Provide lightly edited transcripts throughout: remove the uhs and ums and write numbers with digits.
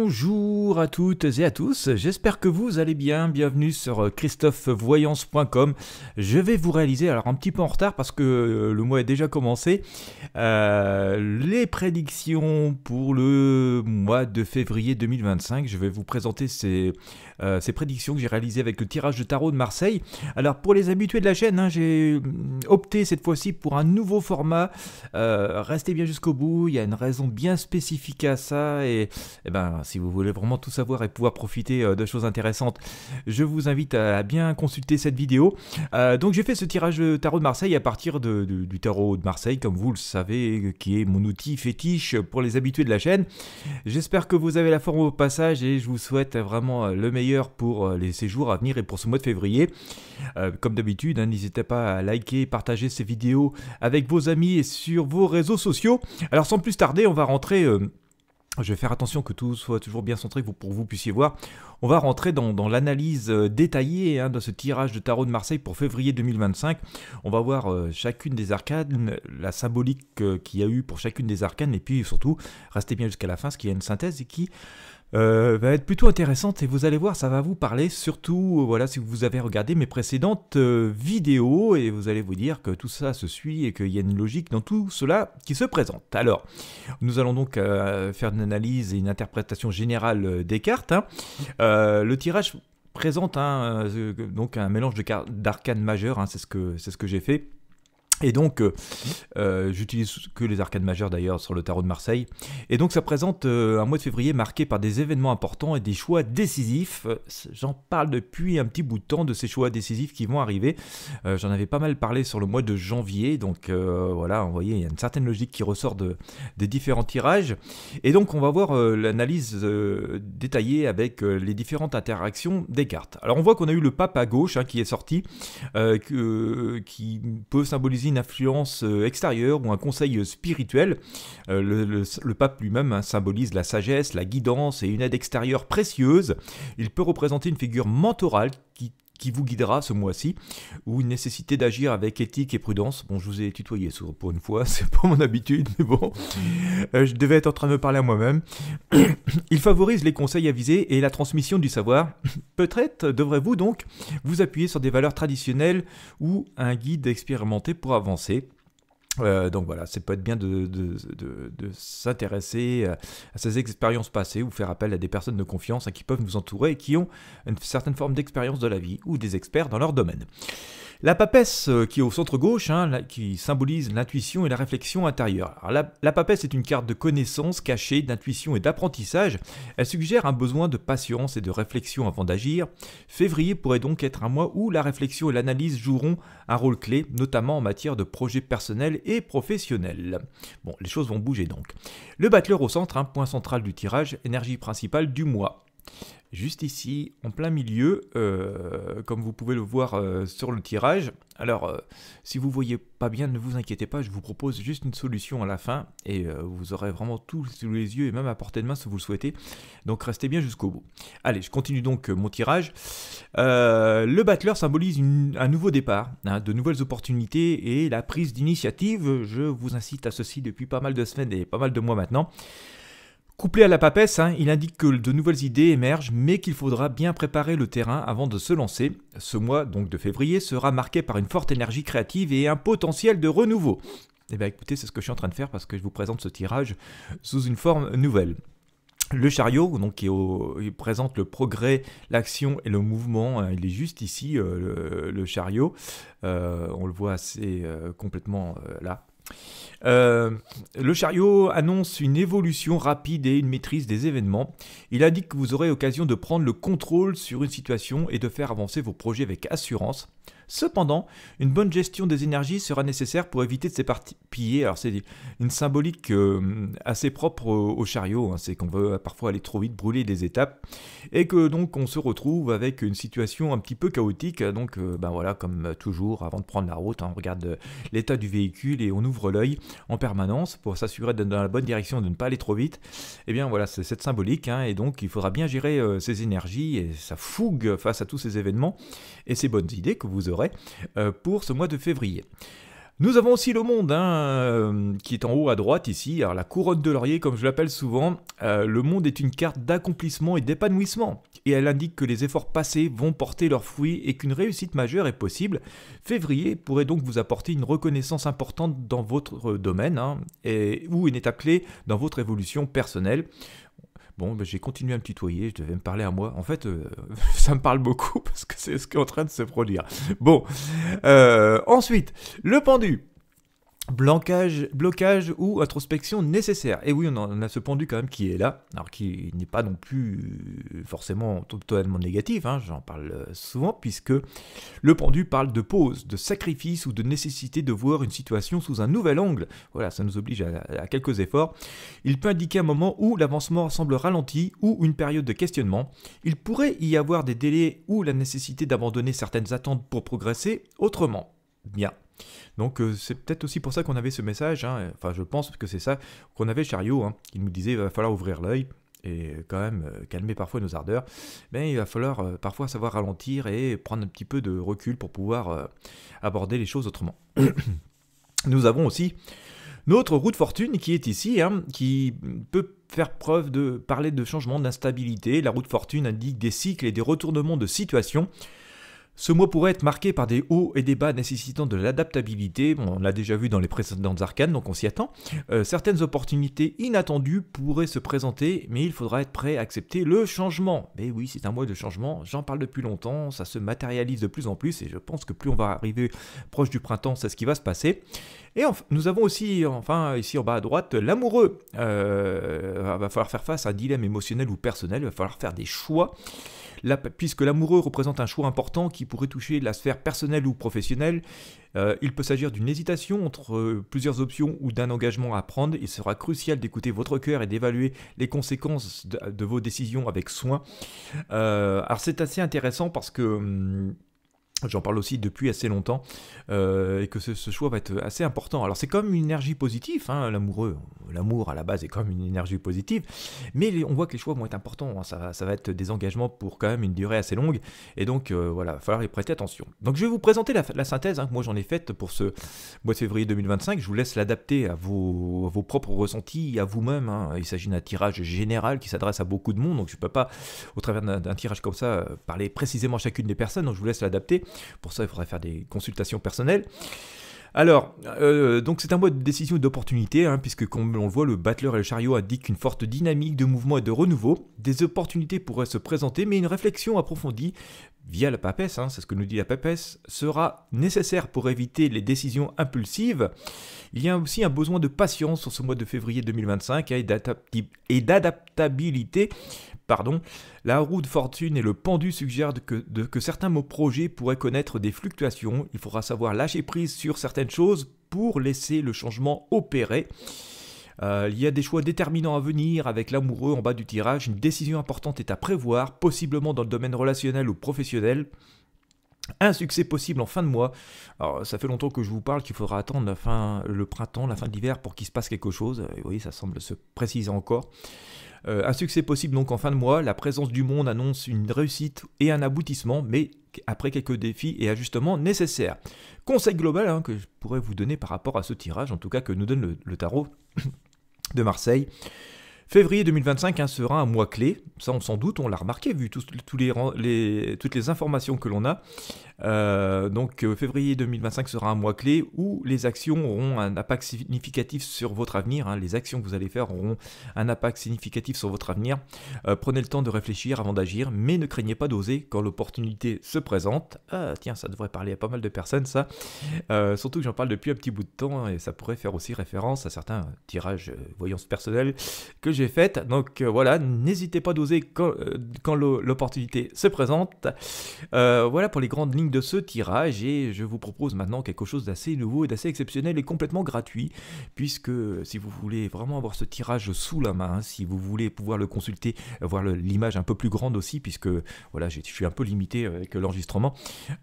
Bonjour à toutes et à tous, j'espère que vous allez bien, bienvenue sur christophevoyance.com. Je vais vous réaliser, alors un petit peu en retard parce que le mois est déjà commencé, les prédictions pour le mois de février 2025. Je vais vous présenter ces prédictions que j'ai réalisées avec le tirage de tarot de Marseille. Alors pour les habitués de la chaîne, j'ai opté cette fois-ci pour un nouveau format. Restez bien jusqu'au bout, il y a une raison bien spécifique à ça et si vous voulez vraiment tout savoir et pouvoir profiter de choses intéressantes, je vous invite à bien consulter cette vidéo. Donc j'ai fait ce tirage de tarot de Marseille à partir du tarot de Marseille, comme vous le savez, qui est mon outil fétiche pour les habitués de la chaîne. J'espère que vous avez la forme au passage et je vous souhaite vraiment le meilleur pour les séjours à venir et pour ce mois de février. Comme d'habitude, n'hésitez pas à liker et partager ces vidéos avec vos amis et sur vos réseaux sociaux. Alors sans plus tarder, on va rentrer... je vais faire attention que tout soit toujours bien centré pour que vous puissiez voir. On va rentrer dans l'analyse détaillée de ce tirage de tarot de Marseille pour février 2025. On va voir chacune des arcanes, la symbolique qu'il y a eu pour chacune des arcanes, et puis surtout, restez bien jusqu'à la fin, parce qu'il y a une synthèse et qui va être plutôt intéressante, et vous allez voir, ça va vous parler, surtout voilà, si vous avez regardé mes précédentes vidéos, et vous allez vous dire que tout ça se suit et qu'il y a une logique dans tout cela qui se présente. Alors, nous allons donc faire une analyse et une interprétation générale des cartes. Le tirage présente donc un mélange d'arcanes majeures, c'est ce que j'ai fait. Et donc, j'utilise que les arcanes majeures d'ailleurs sur le tarot de Marseille. Et donc ça présente un mois de février marqué par des événements importants et des choix décisifs. J'en parle depuis un petit bout de temps de ces choix décisifs qui vont arriver. J'en avais pas mal parlé sur le mois de janvier. Donc voilà, vous voyez, il y a une certaine logique qui ressort des différents tirages. Et donc on va voir l'analyse détaillée avec les différentes interactions des cartes. Alors on voit qu'on a eu le pape à gauche qui est sorti, qui peut symboliser une influence extérieure ou un conseil spirituel. Le pape lui-même symbolise la sagesse, la guidance et une aide extérieure précieuse. Il peut représenter une figure mentorale qui vous guidera ce mois-ci, ou une nécessité d'agir avec éthique et prudence. Bon, je vous ai tutoyé pour une fois, c'est pas mon habitude, mais bon, je devais être en train de me parler à moi-même. Il favorise les conseils avisés et la transmission du savoir. Peut-être devrez-vous donc vous appuyer sur des valeurs traditionnelles ou un guide expérimenté pour avancer. Donc voilà, ça peut être bien de s'intéresser à ces expériences passées ou faire appel à des personnes de confiance qui peuvent nous entourer et qui ont une certaine forme d'expérience de la vie ou des experts dans leur domaine. La papesse qui est au centre gauche, qui symbolise l'intuition et la réflexion intérieure. Alors, la papesse est une carte de connaissance cachée, d'intuition et d'apprentissage. Elle suggère un besoin de patience et de réflexion avant d'agir. Février pourrait donc être un mois où la réflexion et l'analyse joueront un rôle clé, notamment en matière de projets personnels et professionnels. Bon, les choses vont bouger donc. Le battleur au centre, point central du tirage, énergie principale du mois. Juste ici, en plein milieu, comme vous pouvez le voir sur le tirage. Alors, si vous ne voyez pas bien, ne vous inquiétez pas, je vous propose juste une solution à la fin et vous aurez vraiment tout sous les yeux et même à portée de main si vous le souhaitez. Donc, restez bien jusqu'au bout. Allez, je continue donc mon tirage. Le battleur symbolise un nouveau départ, de nouvelles opportunités et la prise d'initiative. Je vous incite à ceci depuis pas mal de semaines et pas mal de mois maintenant. Couplé à la papesse, il indique que de nouvelles idées émergent, mais qu'il faudra bien préparer le terrain avant de se lancer. Ce mois, donc de février, sera marqué par une forte énergie créative et un potentiel de renouveau. Eh bien écoutez, c'est ce que je suis en train de faire parce que je vous présente ce tirage sous une forme nouvelle. Le chariot, donc, il présente le progrès, l'action et le mouvement. Il est juste ici, le chariot. On le voit assez complètement là. Le chariot annonce une évolution rapide et une maîtrise des événements. Il indique que vous aurez l'occasion de prendre le contrôle sur une situation et de faire avancer vos projets avec assurance. Cependant, une bonne gestion des énergies sera nécessaire pour éviter de s'éparpiller. Alors c'est une symbolique assez propre au chariot, c'est qu'on veut parfois aller trop vite, brûler des étapes, et que donc on se retrouve avec une situation un petit peu chaotique. Donc voilà, comme toujours, avant de prendre la route, on regarde l'état du véhicule et on ouvre l'œil en permanence pour s'assurer d'être dans la bonne direction, de ne pas aller trop vite. Et bien voilà, c'est cette symbolique, et donc il faudra bien gérer ses énergies et sa fougue face à tous ces événements et ces bonnes idées que vous aurez pour ce mois de février. Nous avons aussi le monde, qui est en haut à droite ici, alors la couronne de laurier comme je l'appelle souvent. Le monde est une carte d'accomplissement et d'épanouissement, et elle indique que les efforts passés vont porter leurs fruits et qu'une réussite majeure est possible. Février pourrait donc vous apporter une reconnaissance importante dans votre domaine, ou une étape clé dans votre évolution personnelle. Bon, j'ai continué à me tutoyer, je devais me parler à moi. En fait, ça me parle beaucoup parce que c'est ce qui est en train de se produire. Bon, ensuite, le pendu. Blocage ou introspection nécessaire. Et oui, on a ce pendu quand même qui est là, alors qui n'est pas non plus forcément totalement négatif, j'en parle souvent, puisque le pendu parle de pause, de sacrifice ou de nécessité de voir une situation sous un nouvel angle. Voilà, ça nous oblige à quelques efforts. Il peut indiquer un moment où l'avancement semble ralenti ou une période de questionnement. Il pourrait y avoir des délais ou la nécessité d'abandonner certaines attentes pour progresser autrement. Bien. Donc c'est peut-être aussi pour ça qu'on avait ce message, enfin je pense que c'est ça qu'on avait Chariot, qui nous disait il va falloir ouvrir l'œil et quand même calmer parfois nos ardeurs, mais il va falloir parfois savoir ralentir et prendre un petit peu de recul pour pouvoir aborder les choses autrement. Nous avons aussi notre roue de fortune qui est ici, qui peut faire preuve de parler de changement, d'instabilité. La roue de fortune indique des cycles et des retournements de situation. Ce mois pourrait être marqué par des hauts et des bas nécessitant de l'adaptabilité. Bon, on l'a déjà vu dans les précédentes arcanes, donc on s'y attend. Certaines opportunités inattendues pourraient se présenter, mais il faudra être prêt à accepter le changement. Mais oui, c'est un mois de changement, j'en parle depuis longtemps, ça se matérialise de plus en plus, et je pense que plus on va arriver proche du printemps, c'est ce qui va se passer. Et nous avons aussi, ici en bas à droite, l'amoureux. Va falloir faire face à un dilemme émotionnel ou personnel, il va falloir faire des choix. Puisque l'amoureux représente un choix important qui pourrait toucher la sphère personnelle ou professionnelle, il peut s'agir d'une hésitation entre plusieurs options ou d'un engagement à prendre. Il sera crucial d'écouter votre cœur et d'évaluer les conséquences de vos décisions avec soin. Alors c'est assez intéressant parce que j'en parle aussi depuis assez longtemps, et que ce choix va être assez important. Alors c'est comme une énergie positive, l'amoureux. L'amour à la base est comme une énergie positive, mais on voit que les choix vont être importants, ça va être des engagements pour quand même une durée assez longue, et donc voilà, il va falloir y prêter attention. Donc je vais vous présenter la synthèse que moi j'en ai faite pour ce mois de février 2025, je vous laisse l'adapter à vos propres ressentis, à vous-même, Il s'agit d'un tirage général qui s'adresse à beaucoup de monde, donc je ne peux pas, au travers d'un tirage comme ça, parler précisément à chacune des personnes, donc je vous laisse l'adapter. Pour ça, il faudrait faire des consultations personnelles. Alors, donc c'est un mois de décision et d'opportunité, puisque comme on le voit, le battleur et le chariot indiquent une forte dynamique de mouvement et de renouveau. Des opportunités pourraient se présenter, mais une réflexion approfondie via la papesse, c'est ce que nous dit la papesse, sera nécessaire pour éviter les décisions impulsives. Il y a aussi un besoin de patience sur ce mois de février 2025 et d'adaptabilité. La roue de fortune et le pendu suggèrent que certains projets pourraient connaître des fluctuations. Il faudra savoir lâcher prise sur certaines choses pour laisser le changement opérer. Il y a des choix déterminants à venir avec l'amoureux en bas du tirage. Une décision importante est à prévoir, possiblement dans le domaine relationnel ou professionnel. Un succès possible en fin de mois. Alors, ça fait longtemps que je vous parle qu'il faudra attendre le printemps, la fin de l'hiver pour qu'il se passe quelque chose. Et oui, ça semble se préciser encore. Un succès possible donc en fin de mois. La présence du monde annonce une réussite et un aboutissement, mais après quelques défis et ajustements nécessaires. Conseil global que je pourrais vous donner par rapport à ce tirage, en tout cas que nous donne le tarot de Marseille. Février 2025 sera un mois clé, ça on s'en doute, on l'a remarqué vu toutes les informations que l'on a. Donc février 2025 sera un mois clé où les actions auront un impact significatif sur votre avenir. Les actions que vous allez faire auront un impact significatif sur votre avenir. Prenez le temps de réfléchir avant d'agir, mais ne craignez pas d'oser quand l'opportunité se présente. Tiens, ça devrait parler à pas mal de personnes ça. Surtout que j'en parle depuis un petit bout de temps et ça pourrait faire aussi référence à certains tirages voyance personnelle que j'ai faites. Donc voilà, n'hésitez pas d'oser quand l'opportunité se présente. Voilà pour les grandes lignes de ce tirage, et je vous propose maintenant quelque chose d'assez nouveau et d'assez exceptionnel et complètement gratuit, puisque si vous voulez vraiment avoir ce tirage sous la main, si vous voulez pouvoir le consulter, voir l'image un peu plus grande aussi, puisque voilà, je suis un peu limité avec l'enregistrement,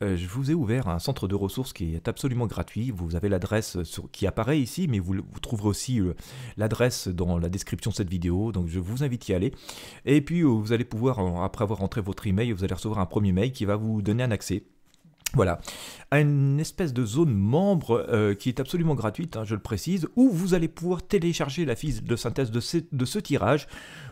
je vous ai ouvert un centre de ressources qui est absolument gratuit. Vous avez l'adresse qui apparaît ici, mais vous trouverez aussi l'adresse dans la description de cette vidéo, donc je vous invite à y aller. Et puis vous allez pouvoir, après avoir rentré votre email, vous allez recevoir un premier mail qui va vous donner un accès Voilà, à une espèce de zone membre qui est absolument gratuite, hein, je le précise, où vous allez pouvoir télécharger la fiche de synthèse de ce tirage.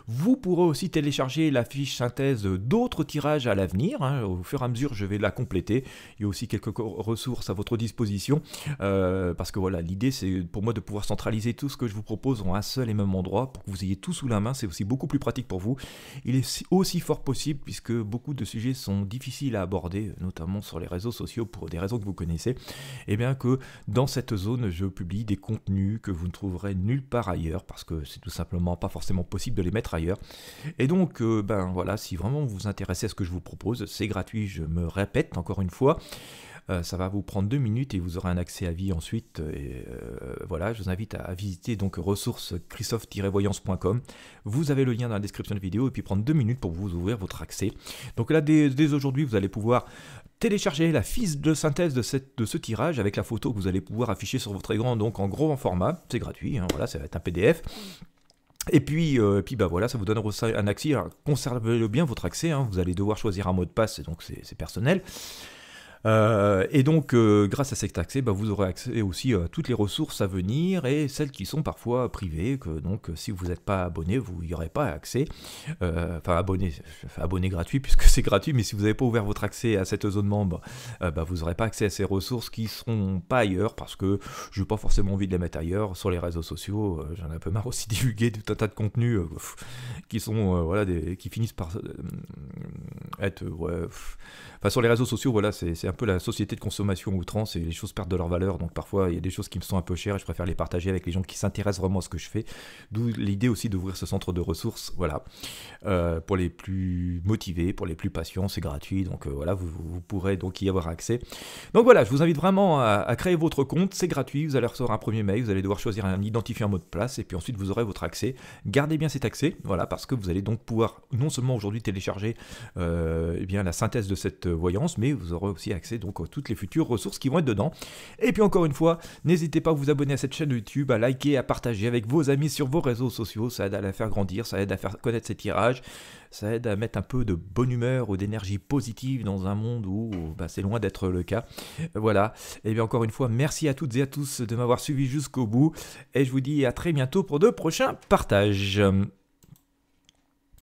Vous pourrez aussi télécharger la fiche synthèse d'autres tirages à l'avenir, hein. Au fur et à mesure je vais la compléter. Il y a aussi quelques ressources à votre disposition, parce que voilà, l'idée c'est pour moi de pouvoir centraliser tout ce que je vous propose en un seul et même endroit, pour que vous ayez tout sous la main, c'est aussi beaucoup plus pratique pour vous. Il est aussi fort possible, puisque beaucoup de sujets sont difficiles à aborder, notamment sur les réseaux sociaux pour des raisons que vous connaissez, et bien que dans cette zone je publie des contenus que vous ne trouverez nulle part ailleurs, parce que c'est tout simplement pas forcément possible de les mettre ailleurs. Et donc ben voilà, si vraiment vous vous intéressez à ce que je vous propose, c'est gratuit, je me répète encore une fois. Ça va vous prendre 2 minutes et vous aurez un accès à vie ensuite. Et voilà, je vous invite à visiter donc ressources christophe-voyance.com. Vous avez le lien dans la description de la vidéo et puis prendre 2 minutes pour vous ouvrir votre accès. Donc là, dès aujourd'hui, vous allez pouvoir télécharger la fiche de synthèse de ce tirage avec la photo que vous allez pouvoir afficher sur votre écran, donc en gros en format. C'est gratuit, hein, voilà, ça va être un PDF. Et puis bah voilà, ça vous donne un accès. Alors, conservez bien votre accès, hein, vous allez devoir choisir un mot de passe, donc c'est personnel. Et donc, grâce à cet accès, bah, vous aurez accès aussi à toutes les ressources à venir et celles qui sont parfois privées. Donc, si vous n'êtes pas abonné, vous n'y aurez pas accès. Enfin, abonné gratuit puisque c'est gratuit, mais si vous n'avez pas ouvert votre accès à cette zone membre, bah, vous n'aurez pas accès à ces ressources qui ne seront pas ailleurs parce que je n'ai pas forcément envie de les mettre ailleurs. Sur les réseaux sociaux, j'en ai un peu marre aussi de divulguer tout un tas de contenus qui sont voilà, qui finissent par être enfin, sur les réseaux sociaux, voilà, c'est un peu la société de consommation outrance et les choses perdent de leur valeur. Donc parfois, il y a des choses qui me sont un peu chères et je préfère les partager avec les gens qui s'intéressent vraiment à ce que je fais. D'où l'idée aussi d'ouvrir ce centre de ressources, voilà, pour les plus motivés, pour les plus patients, c'est gratuit. Donc voilà, vous pourrez donc y avoir accès. Donc voilà, je vous invite vraiment à créer votre compte, c'est gratuit. Vous allez recevoir un premier mail, vous allez devoir choisir un identifiant mot de passe et puis ensuite vous aurez votre accès. Gardez bien cet accès, voilà, parce que vous allez donc pouvoir non seulement aujourd'hui télécharger eh bien, la synthèse de cette voyance, mais vous aurez aussi accès donc à toutes les futures ressources qui vont être dedans. Et puis encore une fois, n'hésitez pas à vous abonner à cette chaîne YouTube, à liker, à partager avec vos amis sur vos réseaux sociaux, ça aide à la faire grandir, ça aide à faire connaître ces tirages, ça aide à mettre un peu de bonne humeur ou d'énergie positive dans un monde où bah, c'est loin d'être le cas. Voilà, et bien encore une fois, merci à toutes et à tous de m'avoir suivi jusqu'au bout, et je vous dis à très bientôt pour de prochains partages.